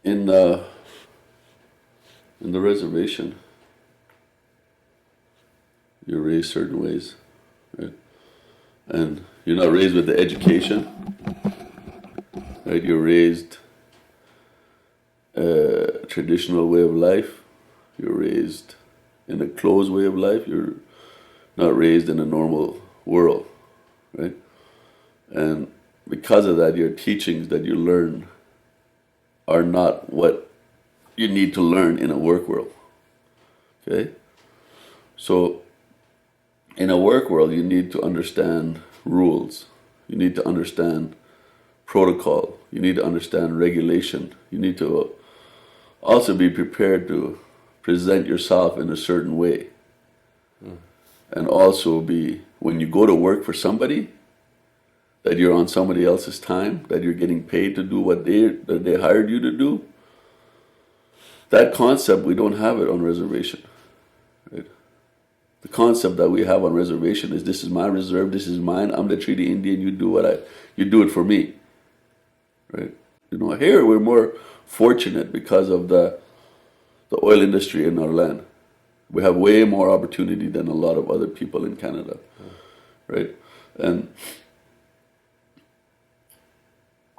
in the reservation, you're raised certain ways, right? And you're not raised with the education, right? You're raised a traditional way of life. You're raised in a closed way of life. You're not raised in a normal world, right? And because of that, your teachings that you learn are not what you need to learn in a work world. Okay? So in a work world, you need to understand rules. You need to understand protocol. You need to understand regulation. You need to also be prepared to present yourself in a certain way. And also be, when you go to work for somebody, that you're on somebody else's time, that you're getting paid to do what they hired you to do. That concept, we don't have it on reservation. Right? The concept that we have on reservation is, this is my reserve, this is mine, I'm the treaty Indian, you do it for me. Right? You know, here we're more fortunate because of the oil industry in our land. We have way more opportunity than a lot of other people in Canada. Right? And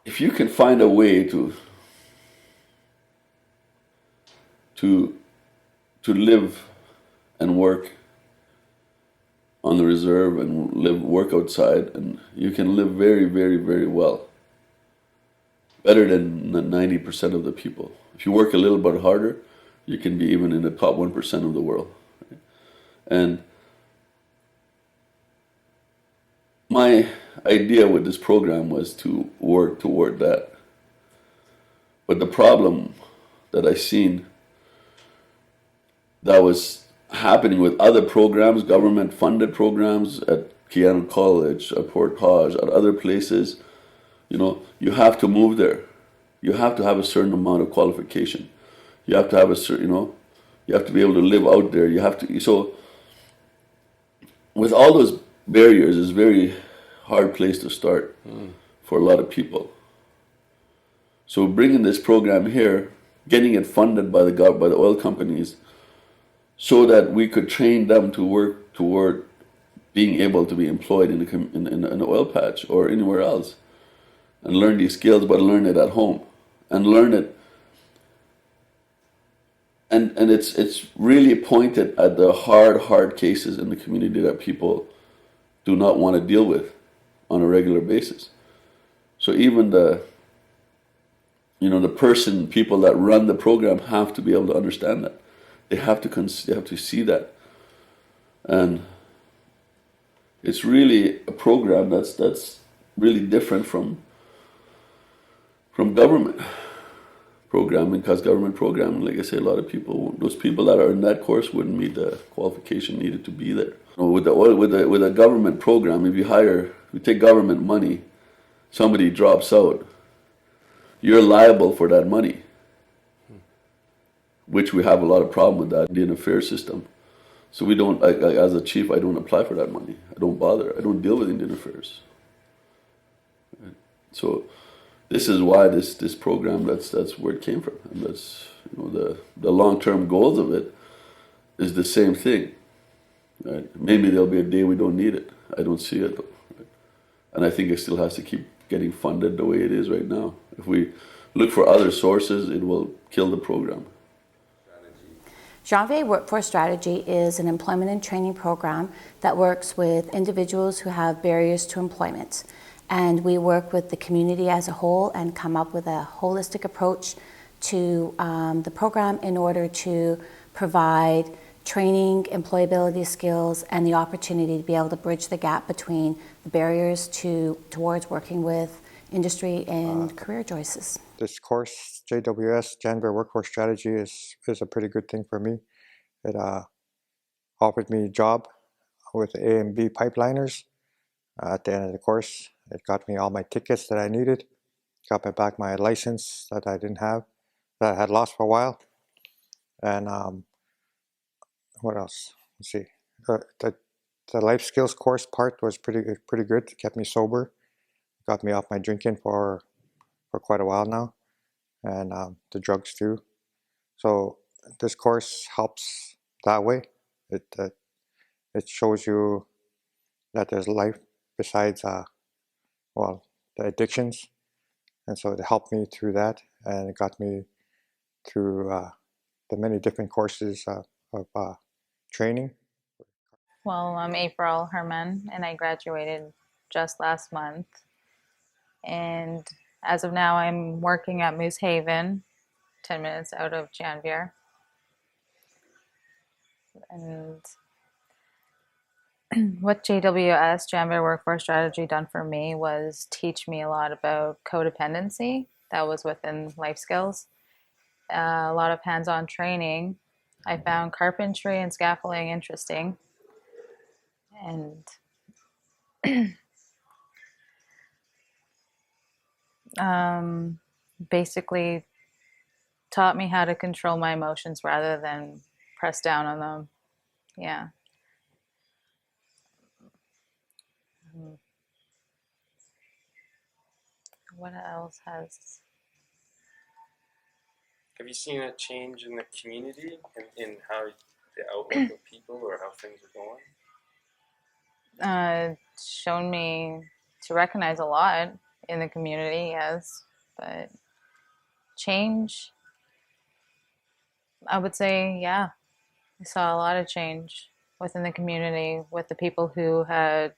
if you can find a way to live and work on the reserve and work outside, and you can live very, very, very well. Better than 90% of the people. If you work a little bit harder, you can be even in the top 1% of the world. Right? And my idea with this program was to work toward that. But the problem that I seen that was happening with other programs, government funded programs at Keanu College, at Portage, at other places, you know, you have to move there. You have to have a certain amount of qualification. You have to have a certain, you know, you have to be able to live out there. You have to, so with all those barriers, it's a very hard place to start for a lot of people. So bringing this program here, getting it funded by the oil companies, so that we could train them to work toward being able to be employed in an oil patch or anywhere else, and learn these skills, but learn it at home, and learn it. And it's really pointed at the hard cases in the community that people do not want to deal with on a regular basis. So even the people that run the program have to be able to understand that. They have to see that, and it's really a program that's really different from government programming, because government programming, like I say, a lot of people, those people that are in that course wouldn't meet the qualification needed to be there. With a government program, if you take government money, somebody drops out, you're liable for that money, which we have a lot of problem with that Indian affairs system. So we don't, as a chief, I don't apply for that money. I don't bother. I don't deal with Indian affairs. Right? So this is why this program, that's where it came from, and that's, the long-term goals of it is the same thing. Right? Maybe there'll be a day we don't need it. I don't see it though. Right? And I think it still has to keep getting funded the way it is right now. If we look for other sources, it will kill the program. Janvier Workforce Strategy is an employment and training program that works with individuals who have barriers to employment. And we work with the community as a whole and come up with a holistic approach to the program in order to provide training, employability skills, and the opportunity to be able to bridge the gap between the barriers towards working with industry and career choices. This course, JWS, Janvier Workforce Strategy, is a pretty good thing for me. It offered me a job with A and B pipeliners. At the end of the course, it got me all my tickets that I needed, got me back my license that I didn't have, that I had lost for a while. And what else? Let's see. The life skills course part was pretty good. It kept me sober, got me off my drinking for quite a while now. and the drugs too. So this course helps that way. It shows you that there's life besides well, the addictions, and so it helped me through that, and it got me through the many different courses of training. Well, I'm April Herman, and I graduated just last month. And as of now, I'm working at Moose Haven, 10 minutes out of Janvier. And what JWS, Janvier Workforce Strategy, done for me was teach me a lot about codependency. That was within life skills. A lot of hands-on training. I found carpentry and scaffolding interesting. And basically taught me how to control my emotions rather than press down on them. Yeah. What else has? Have you seen a change in the community in how the outlook of people or how things are going? Shown me to recognize a lot in the community, yes, but change, I would say, yeah, I saw a lot of change within the community with the people who had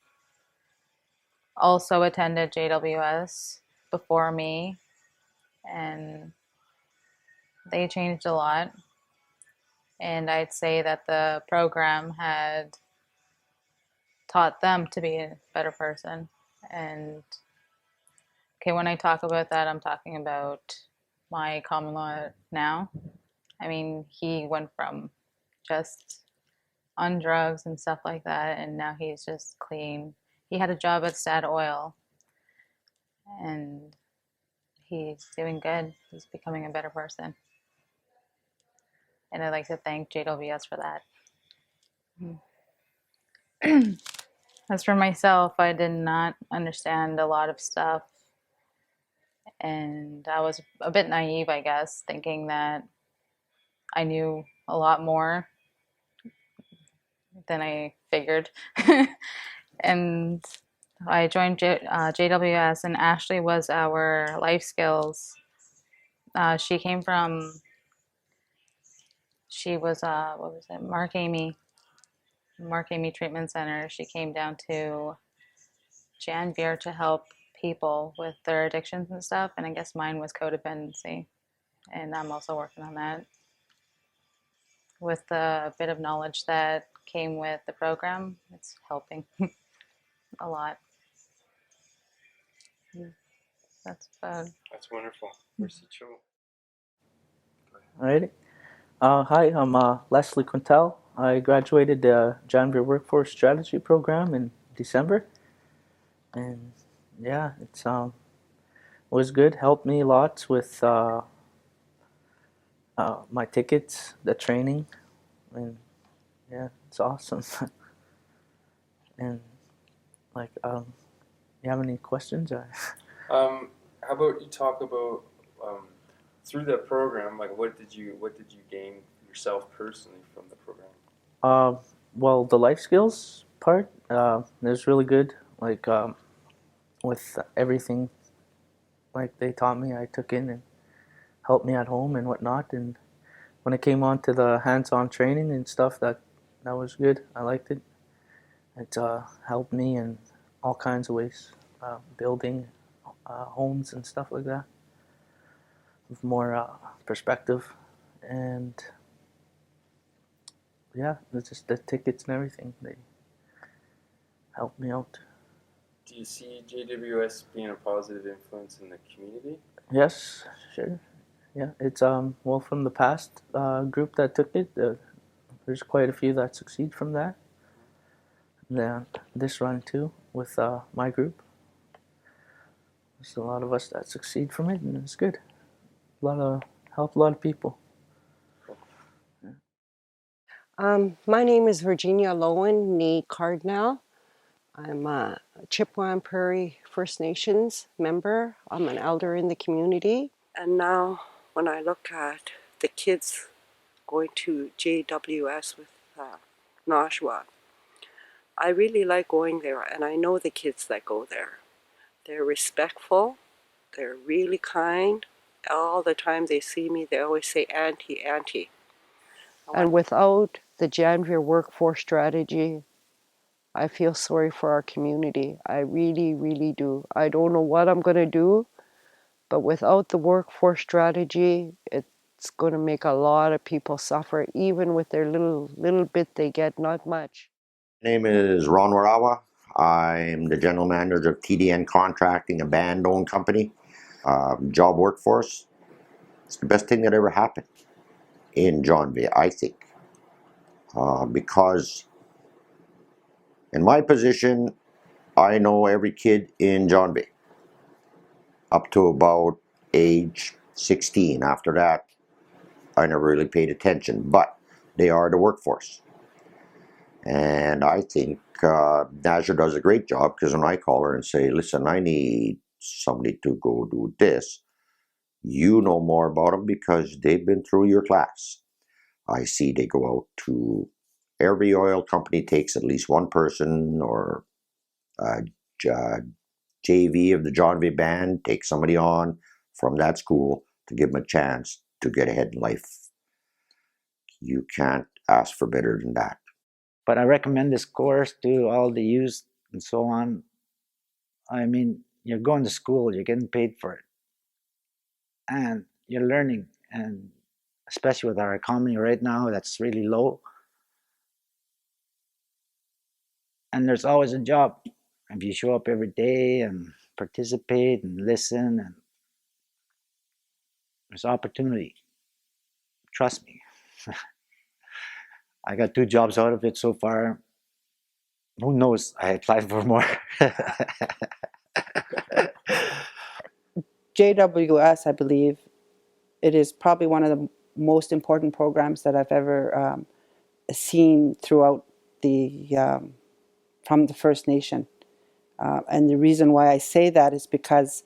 also attended JWS before me, and they changed a lot. And I'd say that the program had taught them to be a better person. And okay, when I talk about that, I'm talking about my common law now. I mean, he went from just on drugs and stuff like that, and now he's just clean. He had a job at Stat Oil, and he's doing good. He's becoming a better person. And I'd like to thank JWS for that. As for myself, I did not understand a lot of stuff, and I was a bit naive, I guess, thinking that I knew a lot more than I figured. And I joined JWS, and Ashley was our life skills. She came from, she was, what was it, Mark Amy Treatment Center. She came down to Janvier to help people with their addictions and stuff, and I guess mine was codependency, and I'm also working on that with the bit of knowledge that came with the program. It's helping a lot. That's about. That's wonderful. Merci, Cho. Alrighty. Hi, I'm Leslie Quintel. I graduated the Janvier Workforce Strategy program in December, and yeah, it's was good. Helped me lots with my tickets, the training, and yeah, it's awesome. And like, you have any questions? How about you talk about through the program? Like, what did you gain yourself personally from the program? Well, the life skills part is really good. Like with everything, like they taught me, I took in and helped me at home and whatnot. And when it came on to the hands-on training and stuff, that was good. I liked it. It helped me in all kinds of ways, building homes and stuff like that, with more perspective. And yeah, it's just the tickets and everything. They helped me out. Do you see JWS being a positive influence in the community? Yes, sure. Yeah, it's well, from the past group that took it, there's quite a few that succeed from that. And this run too with my group. There's a lot of us that succeed from it, and it's good. Help a lot of people. My name is Virginia Lowen Nee Cardinal. I'm a Chippewa Prairie First Nations member. I'm an elder in the community. And now when I look at the kids going to JWS with Nashua, I really like going there, and I know the kids that go there. They're respectful, they're really kind. All the time they see me, they always say, Auntie, Auntie. And without the Janvier workforce strategy, I feel sorry for our community. I really, really do. I don't know what I'm going to do, but without the workforce strategy, it's going to make a lot of people suffer, even with their little bit they get, not much. My name is Ron Warawa. I'm the general manager of TDN Contracting, a band-owned company. Job workforce. It's the best thing that ever happened in Janvier, I think. Because in my position, I know every kid in Janvier up to about age 16. After that, I never really paid attention, but they are the workforce. And I think Nazir does a great job, because when I call her and say, listen, I need somebody to go do this, you know more about them because they've been through your class. I see they go out to every oil company, takes at least one person, or JV of the Janvier band, take somebody on from that school to give them a chance to get ahead in life. You can't ask for better than that. But I recommend this course to all the youth and so on. I mean, you're going to school, you're getting paid for it, and you're learning. And especially with our economy right now, that's really low. And there's always a job if you show up every day and participate and listen. And there's opportunity. Trust me. I got 2 jobs out of it so far. Who knows? I applied for more. JWS, I believe, it is probably one of the most important programs that I've ever seen throughout from the First Nation. And the reason why I say that is because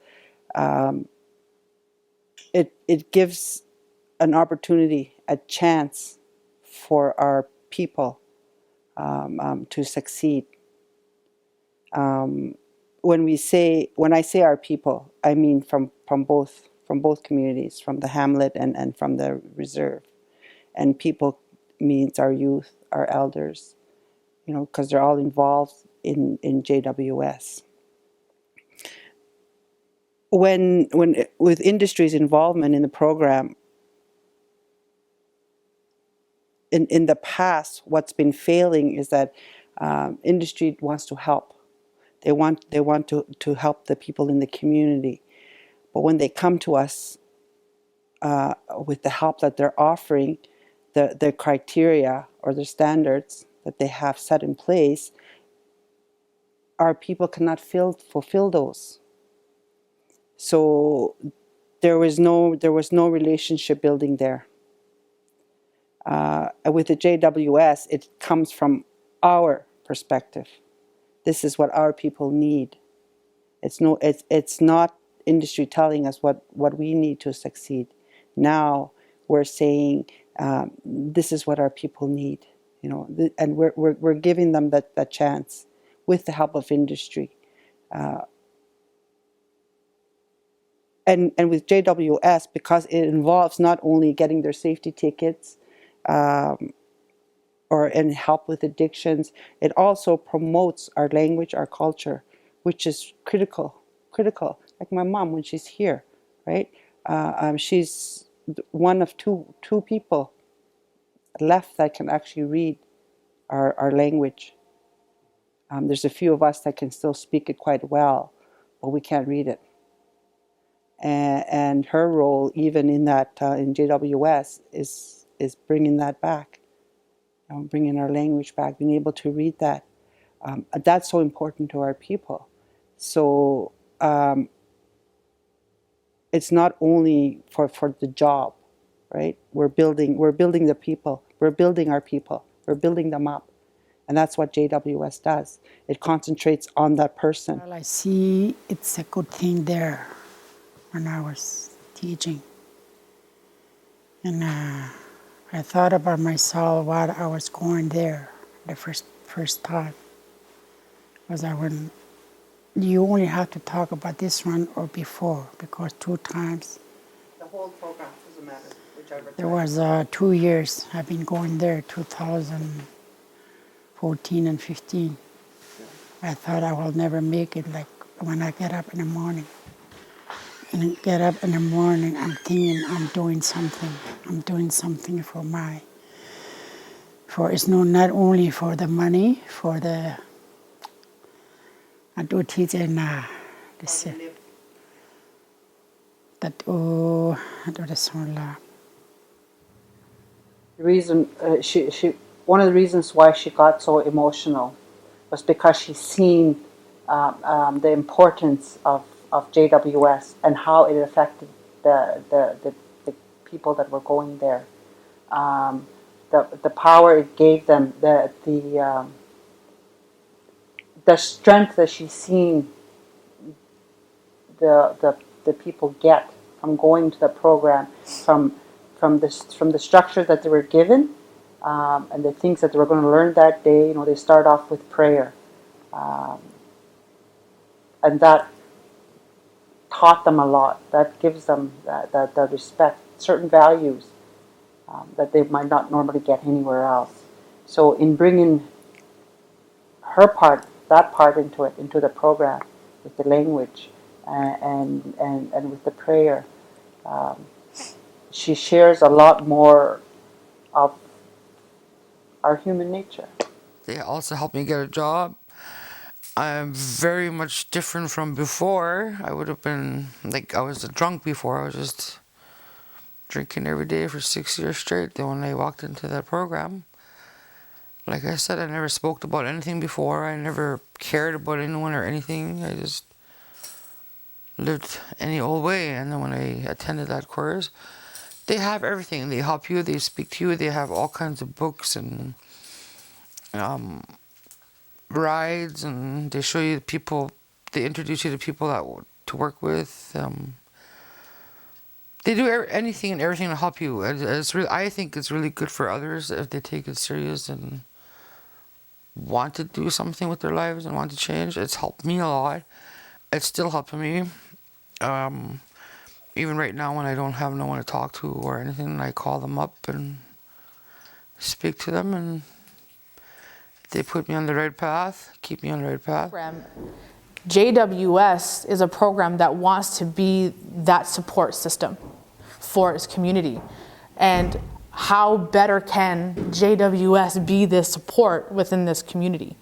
it gives an opportunity, a chance for our people to succeed. When I say our people, I mean from both communities, from the hamlet and from the reserve. And people means our youth, our elders, because they're all involved in JWS. When with industry's involvement in the program, in the past, what's been failing is that industry wants to help. They want to help the people in the community, but when they come to us with the help that they're offering, the criteria or the standards that they have set in place, our people cannot fulfill those. So there was no relationship building there. With the JWS, it comes from our perspective. This is what our people need. It's not industry telling us what we need to succeed. Now we're saying this is what our people need, and we're giving them that chance with the help of industry. And with JWS, because it involves not only getting their safety tickets and help with addictions, it also promotes our language, our culture, which is critical. Like my mom, when she's here, right? She's one of two people left that can actually read our language. There's a few of us that can still speak it quite well, but we can't read it. And her role, even in that in JWS, is bringing that back, bringing our language back, being able to read that. That's so important to our people. So it's not only for the job, right? We're building the people. We're building our people. We're building them up. And that's what JWS does. It concentrates on that person. Well, I see it's a good thing there when I was teaching. And I thought about myself while I was going there the first time. Because I wouldn't, you only have to talk about this one or before, because 2 times. The whole program doesn't matter, whichever. There was 2 years I've been going there, 2014 and 15. I thought I will never make it, like when I get up in the morning. And I get up in the morning, I'm thinking I'm doing something. I'm doing something for it's not only for the money, for the, I do teach in this, that, I do this whole The reason one of the reasons why she got so emotional was because she's seen the importance of JWS and how it affected the people that were going there. The power it gave them, the strength that she's seen the people get from going to the program, from the structure that they were given, and the things that they were going to learn that day. They start off with prayer, and that taught them a lot. That gives them that respect, certain values that they might not normally get anywhere else. So in bringing that part into the program, with the language and with the prayer, she shares a lot more of our human nature. They also helped me get a job. I'm very much different from before. I would have been, I was a drunk before. I was just drinking every day for 6 years straight. Then when I walked into that program, like I said, I never spoke about anything before. I never cared about anyone or anything. I just lived any old way. And then when I attended that course, they have everything. They help you, they speak to you, they have all kinds of books and rides, and they show you people, they introduce you to people to work with. They do anything and everything to help you. It's really, I think it's really good for others if they take it serious and want to do something with their lives and want to change. It's helped me a lot. It's still helping me. Even right now when I don't have no one to talk to or anything, I call them up and speak to them, and they put me on the right path, keep me on the right path. JWS is a program that wants to be that support system for its community. And how better can JWS be this support within this community?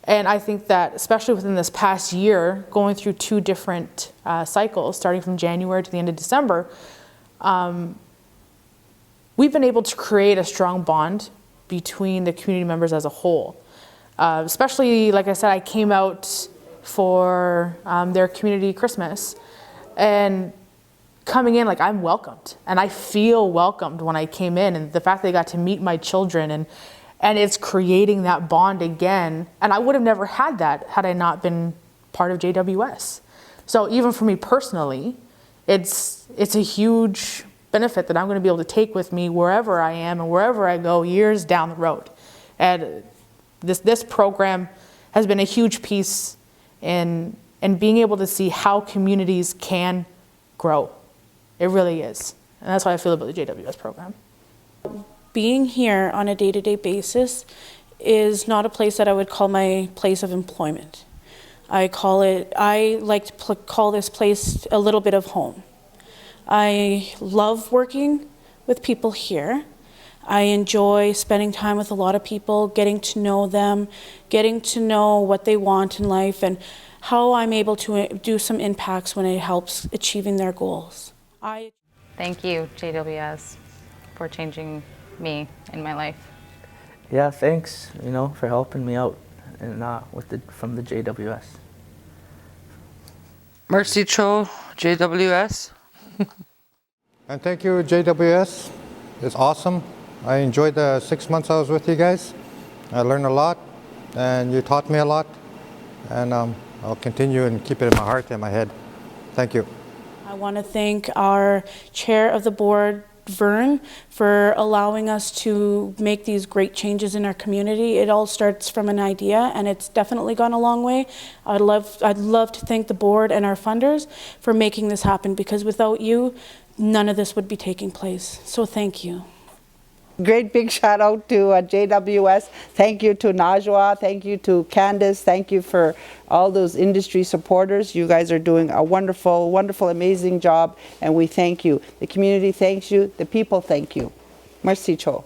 And I think that, especially within this past year, going through 2 different cycles, starting from January to the end of December, we've been able to create a strong bond between the community members as a whole. Especially, like I said, I came out for their community Christmas, and coming in, I'm welcomed, and I feel welcomed when I came in, and the fact that I got to meet my children, and it's creating that bond again. And I would have never had that had I not been part of JWS. So even for me personally, it's a huge benefit that I'm going to be able to take with me wherever I am and wherever I go years down the road. And this program has been a huge piece in being able to see how communities can grow. It really is. And that's how I feel about the JWS program. Being here on a day-to-day basis is not a place that I would call my place of employment. I like to call this place a little bit of home. I love working with people here. I enjoy spending time with a lot of people, getting to know them, getting to know what they want in life, and how I'm able to do some impacts when it helps achieving their goals. Thank you, JWS, for changing me in my life. Yeah, thanks, for helping me out and from the JWS. Merci Cho, JWS. And thank you, JWS. It's awesome. I enjoyed the 6 months I was with you guys. I learned a lot, and you taught me a lot. And I'll continue and keep it in my heart and my head. Thank you. I want to thank our chair of the board, Vern for allowing us to make these great changes in our community. It all starts from an idea, and it's definitely gone a long way. I'd love to thank the board and our funders for making this happen, because without you, none of this would be taking place. So thank you. Great big shout out to JWS. Thank you to Najwa. Thank you to Candace. Thank you for all those industry supporters. You guys are doing a wonderful, wonderful, amazing job, and we thank you. The community thanks you. The people thank you. Merci, Cho.